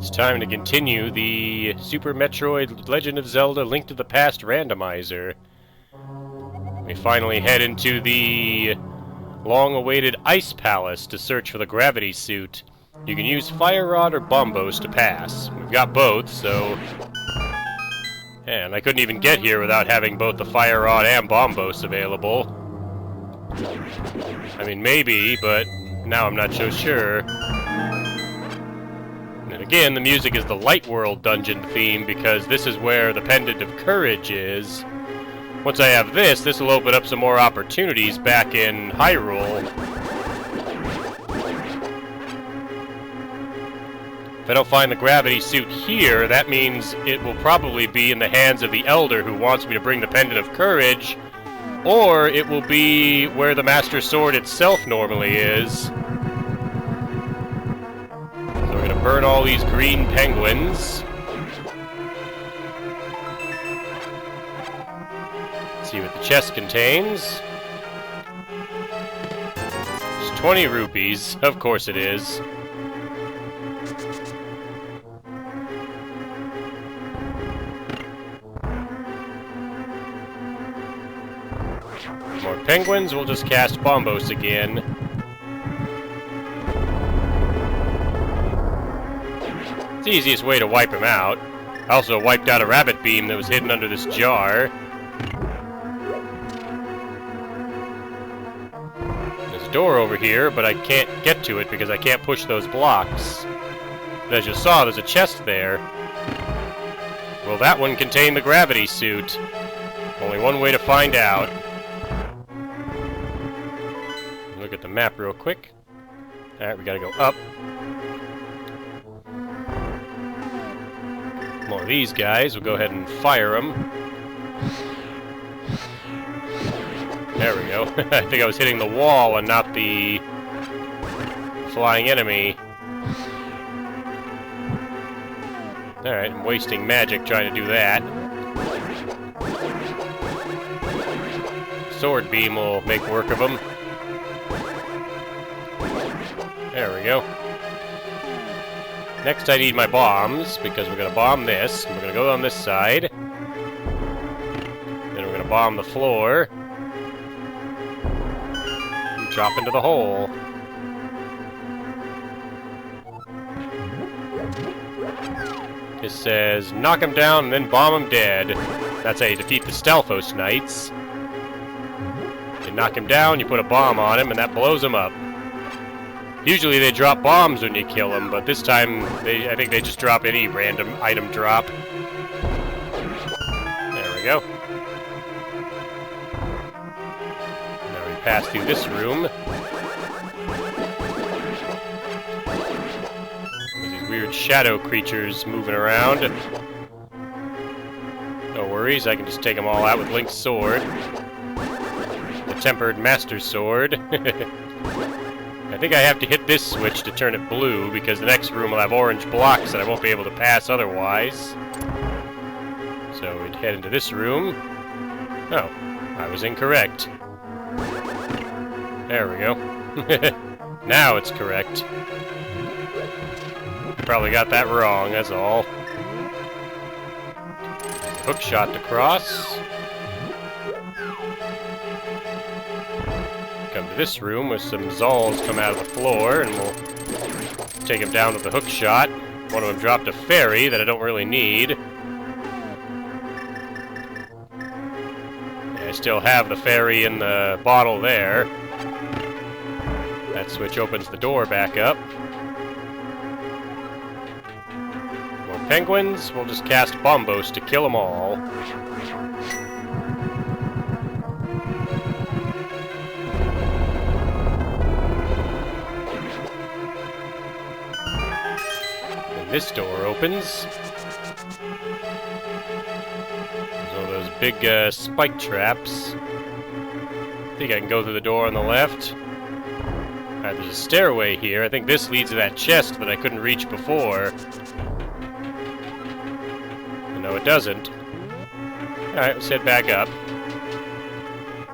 It's time to continue the Super Metroid Legend of Zelda Link to the Past Randomizer. We finally head into the long-awaited Ice Palace to search for the gravity suit. You can use Fire Rod or Bombos to pass. We've got both, so... And I couldn't even get here without having both the Fire Rod and Bombos available. I mean, maybe, but now I'm not so sure. And again, the music is the Light World dungeon theme because this is where the Pendant of Courage is. Once I have this will open up some more opportunities back in Hyrule. If I don't find the gravity suit here, that means it will probably be in the hands of the Elder who wants me to bring the Pendant of Courage, or it will be where the Master Sword itself normally is. We're gonna burn all these green penguins. See what the chest contains. It's 20 rupees. Of course it is. More penguins. We'll just cast Bombos again. It's the easiest way to wipe him out. I also wiped out a rabbit beam that was hidden under this jar. There's a door over here, but I can't get to it because I can't push those blocks. But as you saw, there's a chest there. Will that one contain the gravity suit? Only one way to find out. Look at the map real quick. Alright, we gotta go up. More of these guys. We'll go ahead and fire them. There we go. I think I was hitting the wall and not the flying enemy. Alright, I'm wasting magic trying to do that. Sword beam will make work of them. There we go. Next I need my bombs, because we're going to bomb this, and we're going to go on this side. Then we're going to bomb the floor. And drop into the hole. It says, knock him down and then bomb him dead. That's how you defeat the Stalfos Knights. You knock him down, you put a bomb on him, and that blows him up. Usually they drop bombs when you kill them, but this time I think they just drop any random item drop. There we go. Now we pass through this room. There's these weird shadow creatures moving around. No worries, I can just take them all out with Link's sword. The Tempered Master Sword. I think I have to hit this switch to turn it blue, because the next room will have orange blocks that I won't be able to pass otherwise. So we'd head into this room. Oh, I was incorrect. There we go. Now it's correct. I probably got that wrong, that's all. Hook shot to cross. Come to this room where some Zolls come out of the floor, and we'll take them down with the hook shot. One of them dropped a fairy that I don't really need. And I still have the fairy in the bottle there. That switch opens the door back up. More penguins. We'll just cast Bombos to kill them all. This door opens. There's one of those big spike traps. I think I can go through the door on the left. Alright, there's a stairway here. I think this leads to that chest that I couldn't reach before. No, it doesn't. Alright, let's head back up.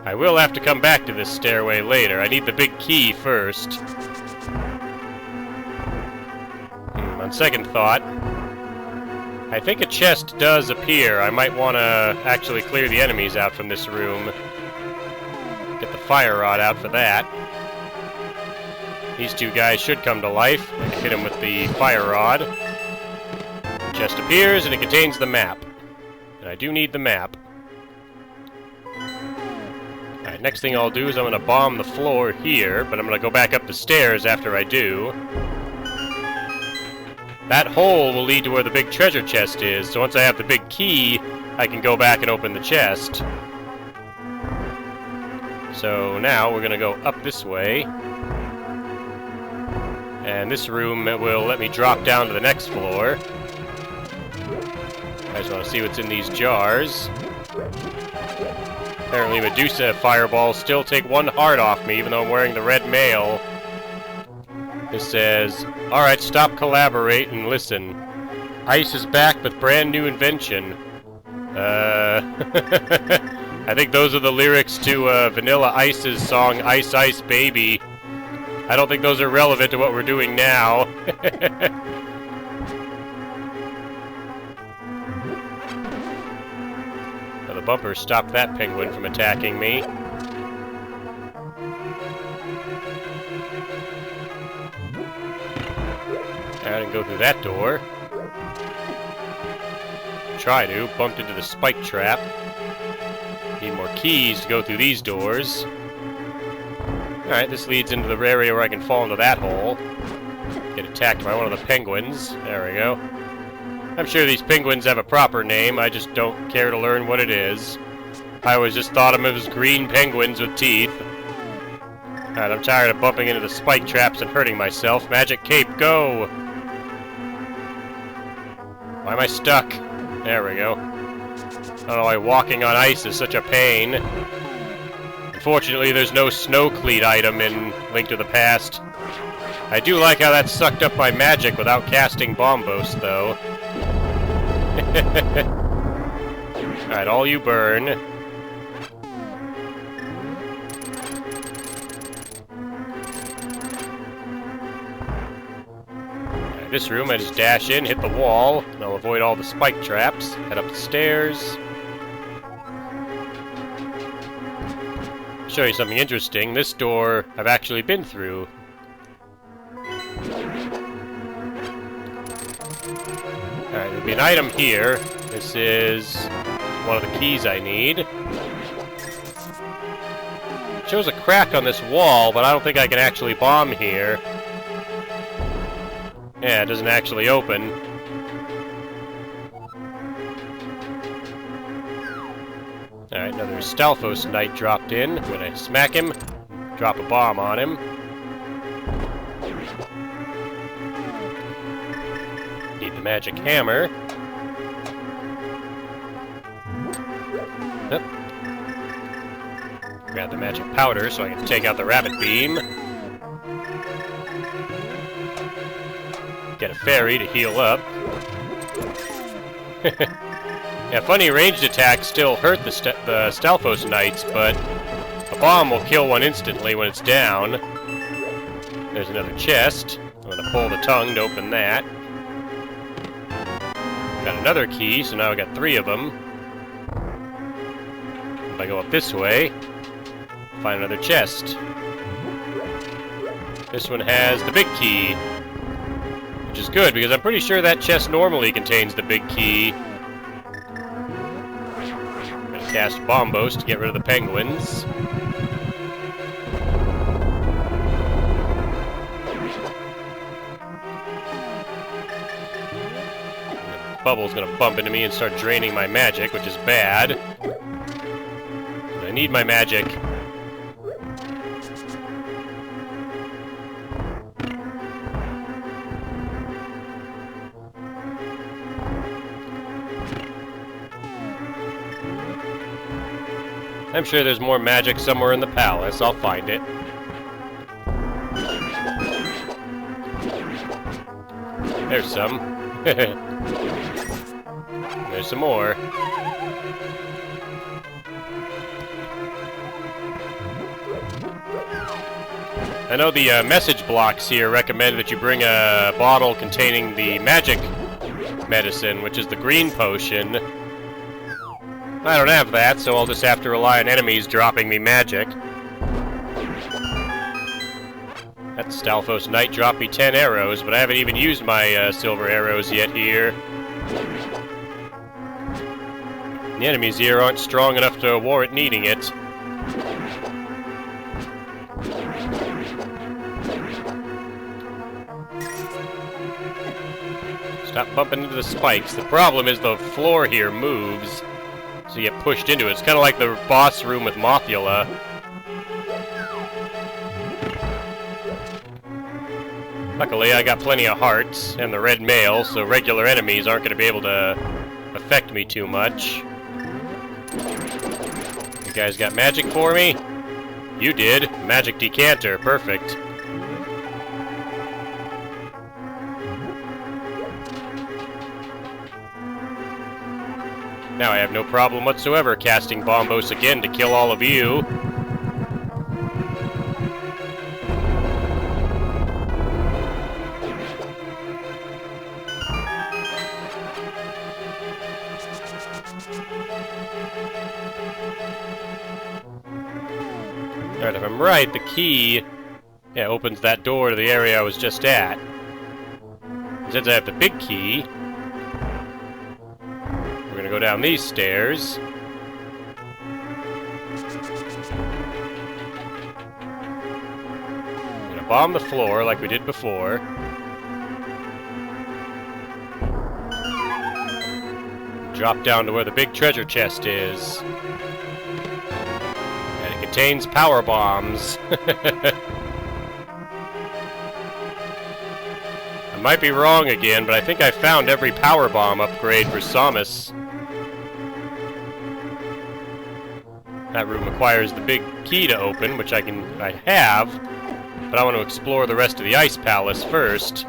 I will have to come back to this stairway later. I need the big key first. On second thought, I think a chest does appear. I might want to actually clear the enemies out from this room. Get the fire rod out for that. These two guys should come to life. I can hit them with the fire rod. Chest appears, and it contains the map. And I do need the map. Alright, next thing I'll do is I'm going to bomb the floor here, but I'm going to go back up the stairs after I do. That hole will lead to where the big treasure chest is, so once I have the big key, I can go back and open the chest. So now we're going to go up this way. And this room will let me drop down to the next floor. I just want to see what's in these jars. Apparently Medusa fireballs still take 1 heart off me, even though I'm wearing the red mail. This says, alright, stop, collaborate, and listen. Ice is back with brand new invention. I think those are the lyrics to Vanilla Ice's song, Ice Ice Baby. I don't think those are relevant to what we're doing now. Now the bumper stopped that penguin from attacking me. I didn't go through that door. Try to. Bumped into the spike trap. Need more keys to go through these doors. Alright, this leads into the area where I can fall into that hole. Get attacked by one of the penguins. There we go. I'm sure these penguins have a proper name, I just don't care to learn what it is. I always just thought of them as green penguins with teeth. Alright, I'm tired of bumping into the spike traps and hurting myself. Magic cape, go! Why am I stuck? There we go. I don't know why walking on ice is such a pain. Unfortunately, there's no snow cleat item in Link to the Past. I do like how that sucked up my magic without casting Bombos, though. Alright, all you burn. Alright, this room, I just dash in, hit the wall, and I'll avoid all the spike traps. Head up the stairs. Show you something interesting. This door I've actually been through. Alright, there'll be an item here. This is one of the keys I need. It shows a crack on this wall, but I don't think I can actually bomb here. Yeah, it doesn't actually open. Alright, another Stalfos Knight dropped in. I'm gonna smack him, drop a bomb on him. Need the magic hammer. Yep. Grab the magic powder so I can take out the rabbit beam. Get a fairy to heal up. Yeah, funny, ranged attacks still hurt the Stalfos Knights, but a bomb will kill one instantly when it's down. There's another chest. I'm gonna pull the tongue to open that. Got another key, so now I got 3 of them. If I go up this way, find another chest. This one has the big key, which is good because I'm pretty sure that chest normally contains the big key. Cast Bombos to get rid of the penguins. The bubble's gonna bump into me and start draining my magic, which is bad. I need my magic. I'm sure there's more magic somewhere in the palace. I'll find it. There's some. There's some more. I know the message blocks here recommend that you bring a bottle containing the magic medicine, which is the green potion. I don't have that, so I'll just have to rely on enemies dropping me magic. That Stalfos Knight dropped me 10 arrows, but I haven't even used my silver arrows yet here. The enemies here aren't strong enough to warrant needing it. Stop bumping into the spikes. The problem is the floor here moves, so you get pushed into it. It's kind of like the boss room with Mothula. Luckily, I got plenty of hearts and the red mail, so regular enemies aren't going to be able to affect me too much. You guys got magic for me? You did. Magic decanter. Perfect. Now I have no problem whatsoever casting Bombos again to kill all of you. Alright, if I'm right, the key opens that door to the area I was just at. Since I have the big key, we're gonna go down these stairs. We're gonna bomb the floor like we did before. Drop down to where the big treasure chest is. And it contains power bombs. I might be wrong again, but I think I found every power bomb upgrade for Samus. That room requires the big key to open, which I have, but I want to explore the rest of the Ice Palace first.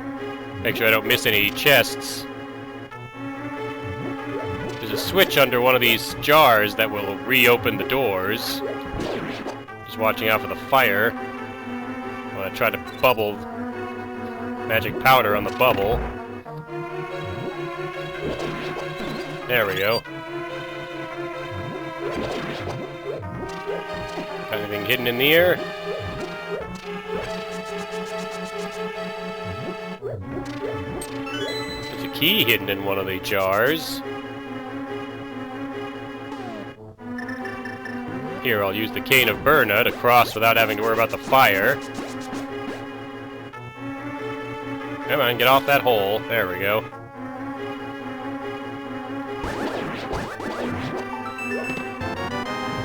Make sure I don't miss any chests. There's a switch under one of these jars that will reopen the doors. Just watching out for the fire. When I try to bubble magic powder on the bubble. There we go. Got anything hidden in the air? There's a key hidden in one of the jars. Here, I'll use the Cane of Burna to cross without having to worry about the fire. Come on, get off that hole. There we go.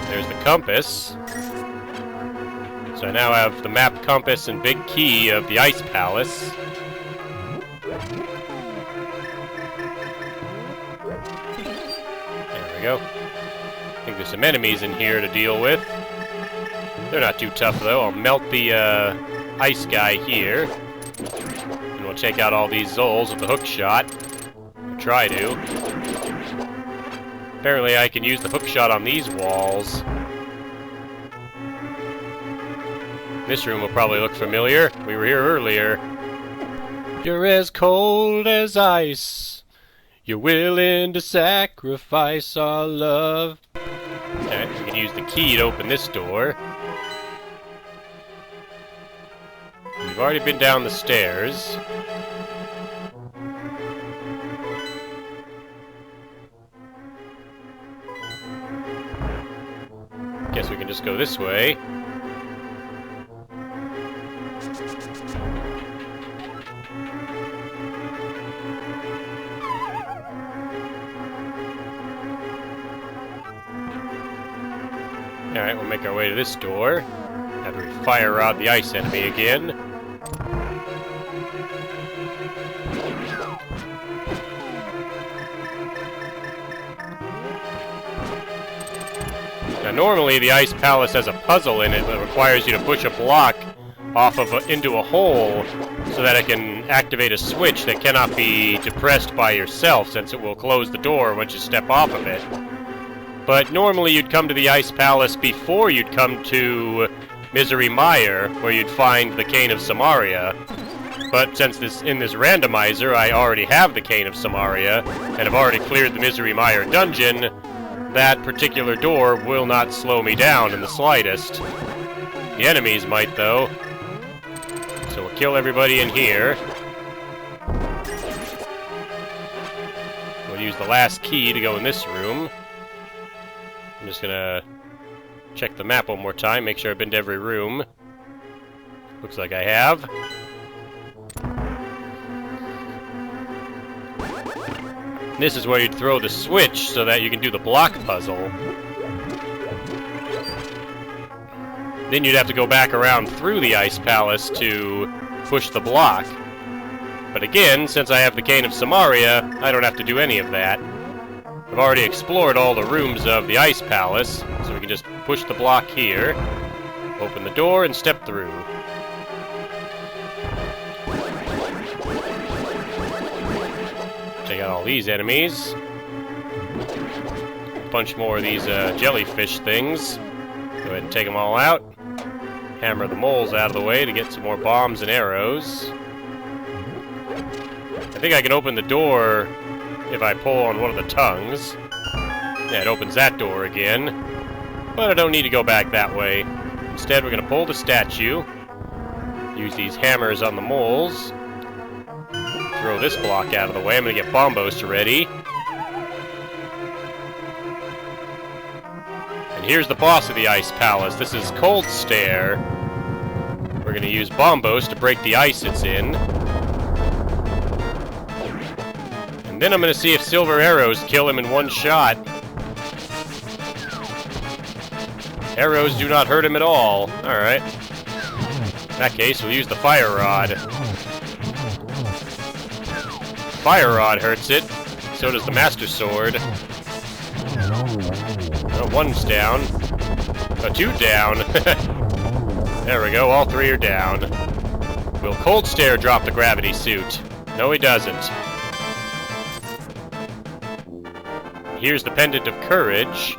There's the compass. So I now have the map, compass, and big key of the Ice Palace. There we go. I think there's some enemies in here to deal with. They're not too tough, though. I'll melt the ice guy here. And we'll check out all these Zols with the hook shot. I'll try to. Apparently I can use the hook shot on these walls. This room will probably look familiar. We were here earlier. You're as cold as ice. You're willing to sacrifice our love. Okay, we can use the key to open this door. We've already been down the stairs. Guess we can just go this way. Alright, we'll make our way to this door. After we fire rod the ice enemy again. Now normally the Ice Palace has a puzzle in it that requires you to push a block off of into a hole so that it can activate a switch that cannot be depressed by yourself, since it will close the door once you step off of it. But normally you'd come to the Ice Palace before you'd come to Misery Mire, where you'd find the Cane of Samaria. But since in this randomizer I already have the Cane of Samaria, and have already cleared the Misery Mire dungeon, that particular door will not slow me down in the slightest. The enemies might, though. So we'll kill everybody in here. We'll use the last key to go in this room. I'm just gonna check the map one more time, make sure I've been to every room. Looks like I have. This is where you'd throw the switch so that you can do the block puzzle. Then you'd have to go back around through the Ice Palace to push the block. But again, since I have the Cane of Samaria, I don't have to do any of that. I've already explored all the rooms of the Ice Palace, so we can just push the block here, open the door, and step through. Take out all these enemies. A bunch more of these jellyfish things. Go ahead and take them all out. Hammer the moles out of the way to get some more bombs and arrows. I think I can open the door if I pull on one of the tongues. Yeah, it opens that door again. But I don't need to go back that way. Instead, we're going to pull the statue. Use these hammers on the moles. Throw this block out of the way. I'm going to get Bombos ready. And here's the boss of the Ice Palace. This is Cold Stare. We're going to use Bombos to break the ice it's in. And then I'm going to see if silver arrows kill him in one shot. Arrows do not hurt him at all. Alright. In that case, we'll use the Fire Rod. Fire Rod hurts it. So does the Master Sword. Oh, one's down. Oh, two down. There we go, all three are down. Will Cold Stare drop the gravity suit? No, he doesn't. Here's the Pendant of Courage.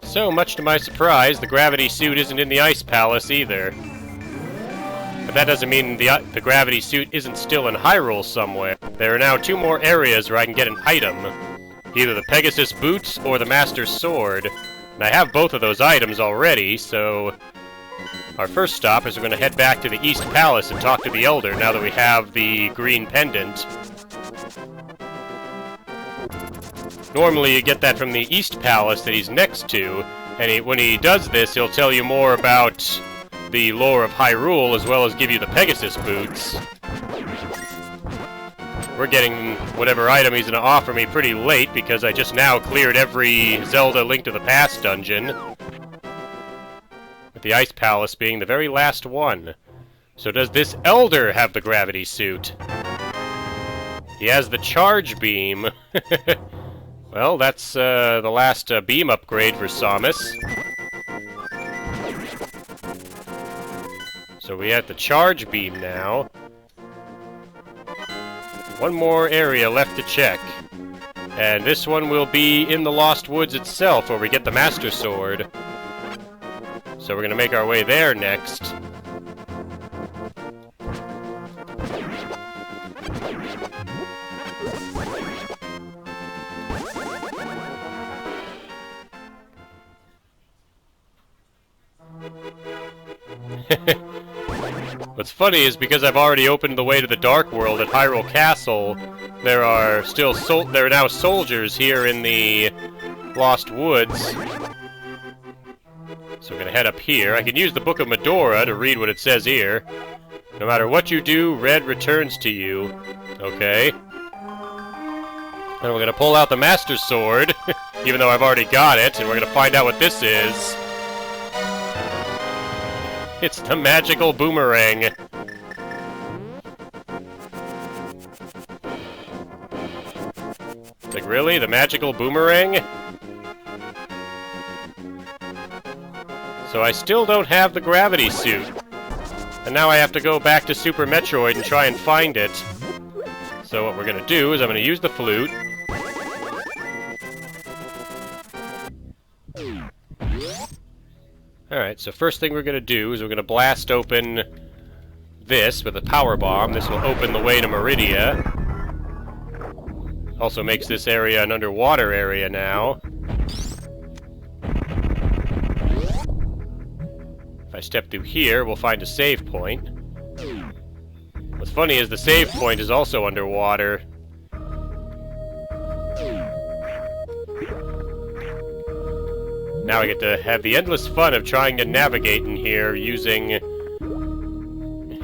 So, much to my surprise, the gravity suit isn't in the Ice Palace either. But that doesn't mean the gravity suit isn't still in Hyrule somewhere. There are now two more areas where I can get an item. Either the Pegasus Boots or the Master Sword. And I have both of those items already, so our first stop is we're going to head back to the East Palace and talk to the Elder now that we have the green pendant. Normally you get that from the East Palace that he's next to, and when he does this, he'll tell you more about the lore of Hyrule, as well as give you the Pegasus Boots. We're getting whatever item he's going to offer me pretty late, because I just now cleared every Zelda Link to the Past dungeon, with the Ice Palace being the very last one. So does this Elder have the gravity suit? He has the Charge Beam. Well, that's the last beam upgrade for Samus. So we have the Charge Beam now. One more area left to check. And this one will be in the Lost Woods itself, where we get the Master Sword. So we're going to make our way there next. What's funny is because I've already opened the way to the Dark World at Hyrule Castle, there are now soldiers here in the Lost Woods. So we're gonna head up here. I can use the Book of Medora to read what it says here. No matter what you do, red returns to you. Okay. And we're gonna pull out the Master Sword, even though I've already got it, and we're gonna find out what this is. It's the magical boomerang. Like, really? The magical boomerang? So I still don't have the gravity suit. And now I have to go back to Super Metroid and try and find it. So what we're gonna do is I'm gonna use the flute. Alright, so first thing we're gonna do is we're gonna blast open this with a power bomb. This will open the way to Meridia. Also makes this area an underwater area now. If I step through here, we'll find a save point. What's funny is the save point is also underwater. Now I get to have the endless fun of trying to navigate in here using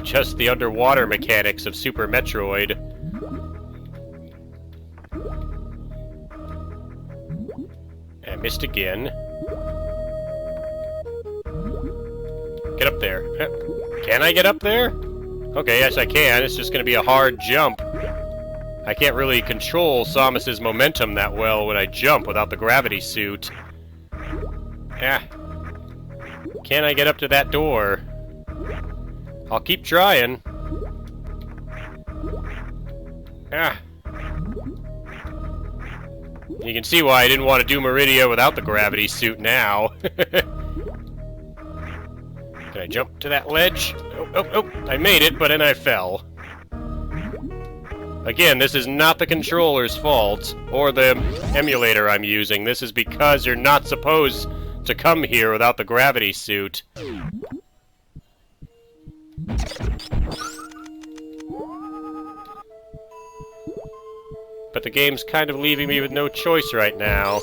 just the underwater mechanics of Super Metroid. I missed again. Get up there. Can I get up there? Okay, yes I can. It's just gonna be a hard jump. I can't really control Samus's momentum that well when I jump without the gravity suit. Ah. Can I get up to that door? I'll keep trying. Ah. You can see why I didn't want to do Meridia without the gravity suit now. Can I jump to that ledge? Oh, I made it, but then I fell. Again, this is not the controller's fault, or the emulator I'm using. This is because you're not supposed to come here without the gravity suit. But the game's kind of leaving me with no choice right now.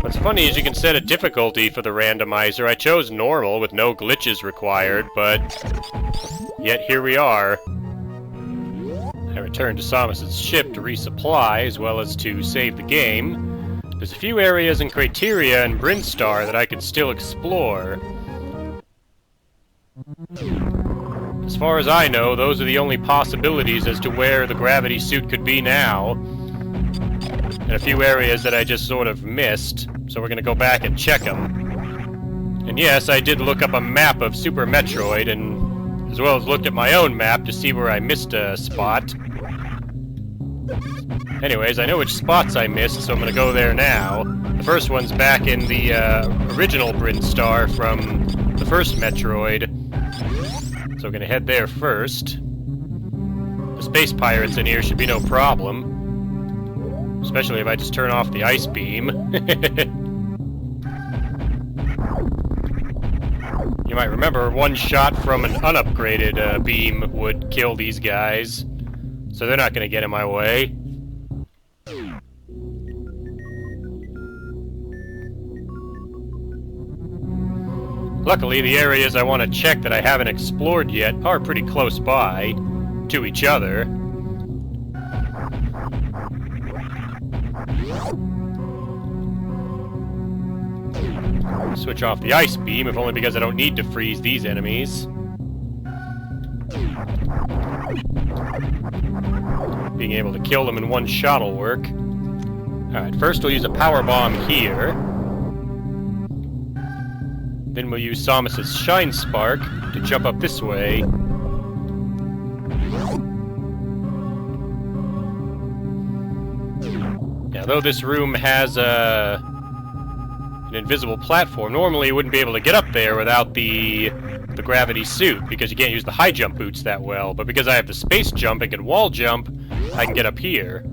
What's funny is you can set a difficulty for the randomizer. I chose normal with no glitches required, but yet here we are. I returned to Samus's ship to resupply, as well as to save the game. There's a few areas in Crateria and Brinstar that I could still explore. As far as I know, those are the only possibilities as to where the gravity suit could be now. And a few areas that I just sort of missed, so we're gonna go back and check them. And yes, I did look up a map of Super Metroid, and as well as looked at my own map to see where I missed a spot. Anyways, I know which spots I missed, so I'm gonna go there now. The first one's back in the original Brinstar from the first Metroid. So we're gonna head there first. The space pirates in here should be no problem. Especially if I just turn off the ice beam. You might remember one shot from an unupgraded beam would kill these guys. So they're not gonna get in my way. Luckily, the areas I want to check that I haven't explored yet are pretty close by to each other. Switch off the ice beam, if only because I don't need to freeze these enemies. Being able to kill them in one shot will work. Alright, first we'll use a power bomb here. Then we'll use Samus's Shine Spark to jump up this way. Now, though this room has an invisible platform, normally you wouldn't be able to get up there without the gravity suit, because you can't use the high jump boots that well. But because I have the space jump and can wall jump, I can get up here.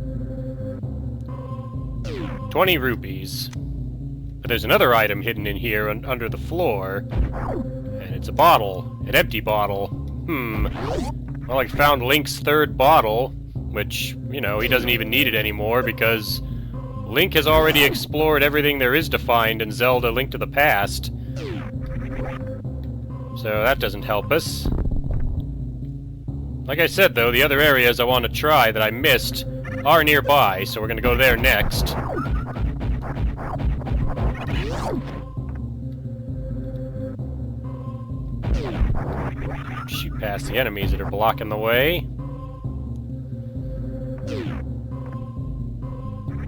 20 rupees. But there's another item hidden in here under the floor. And it's a bottle. An empty bottle. Well, I found Link's third bottle, which, you know, he doesn't even need it anymore because Link has already explored everything there is to find in Zelda: Link to the Past. So that doesn't help us. Like I said, though, the other areas I want to try that I missed are nearby, so we're going to go there next. Shoot past the enemies that are blocking the way.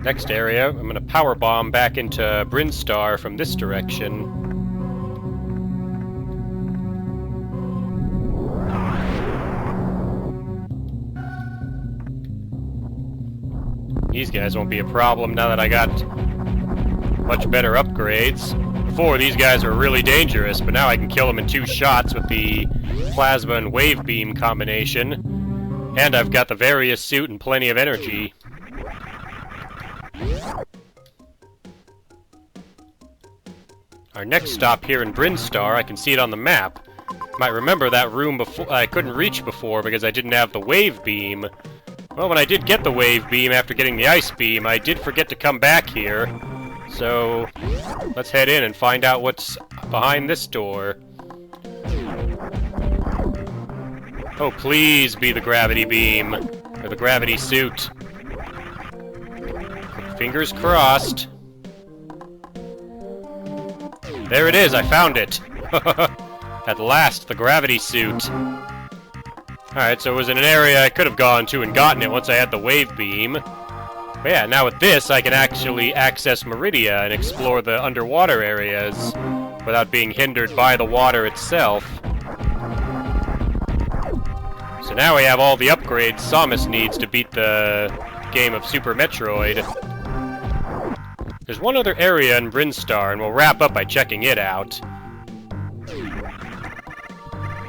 Next area, I'm going to power bomb back into Brinstar from this direction. These guys won't be a problem now that I got much better upgrades. Before, these guys were really dangerous, but now I can kill them in 2 shots with the plasma and wave beam combination. And I've got the various suit and plenty of energy. Our next stop here in Brinstar, I can see it on the map. Might remember that room before I couldn't reach before because I didn't have the wave beam. Well, when I did get the wave beam after getting the ice beam, I did forget to come back here. So, let's head in and find out what's behind this door. Oh, please be the gravity beam, or the gravity suit. Fingers crossed. There it is, I found it! At last, the gravity suit. Alright, so it was in an area I could have gone to and gotten it once I had the wave beam. But yeah, now with this, I can actually access Meridia and explore the underwater areas without being hindered by the water itself. So now we have all the upgrades Samus needs to beat the game of Super Metroid. There's one other area in Brinstar, and we'll wrap up by checking it out.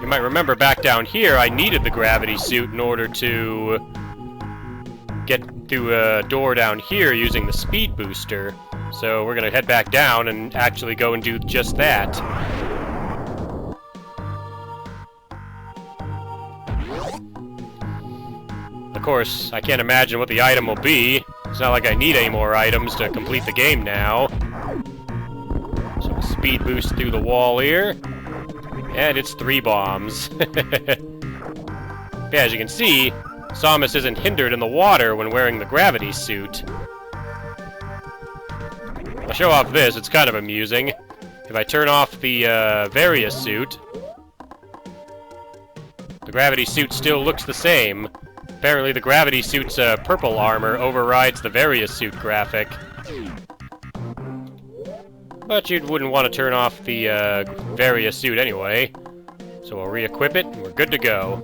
You might remember back down here, I needed the gravity suit in order to get through a door down here using the speed booster. So we're gonna head back down and actually go and do just that. Of course, I can't imagine what the item will be. It's not like I need any more items to complete the game now. So we'll speed boost through the wall here. And it's 3 bombs. Yeah, as you can see, Samus isn't hindered in the water when wearing the gravity suit. I'll show off this, it's kind of amusing. If I turn off the Varia suit, the gravity suit still looks the same. Apparently the gravity suit's purple armor overrides the Varia suit graphic. But you wouldn't want to turn off the Varia suit anyway. So we'll re-equip it, and we're good to go.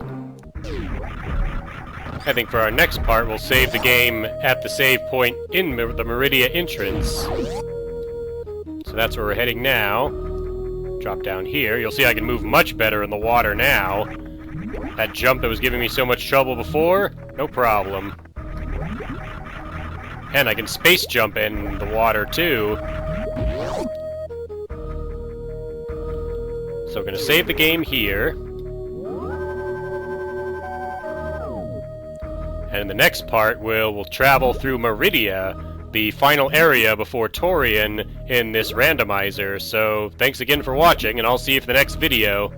I think for our next part, we'll save the game at the save point in the Meridia entrance. So that's where we're heading now. Drop down here. You'll see I can move much better in the water now. That jump that was giving me so much trouble before, no problem. And I can space jump in the water too. So we're going to save the game here. And in the next part, we'll travel through Meridia, the final area before Torian in this randomizer. So thanks again for watching, and I'll see you for the next video.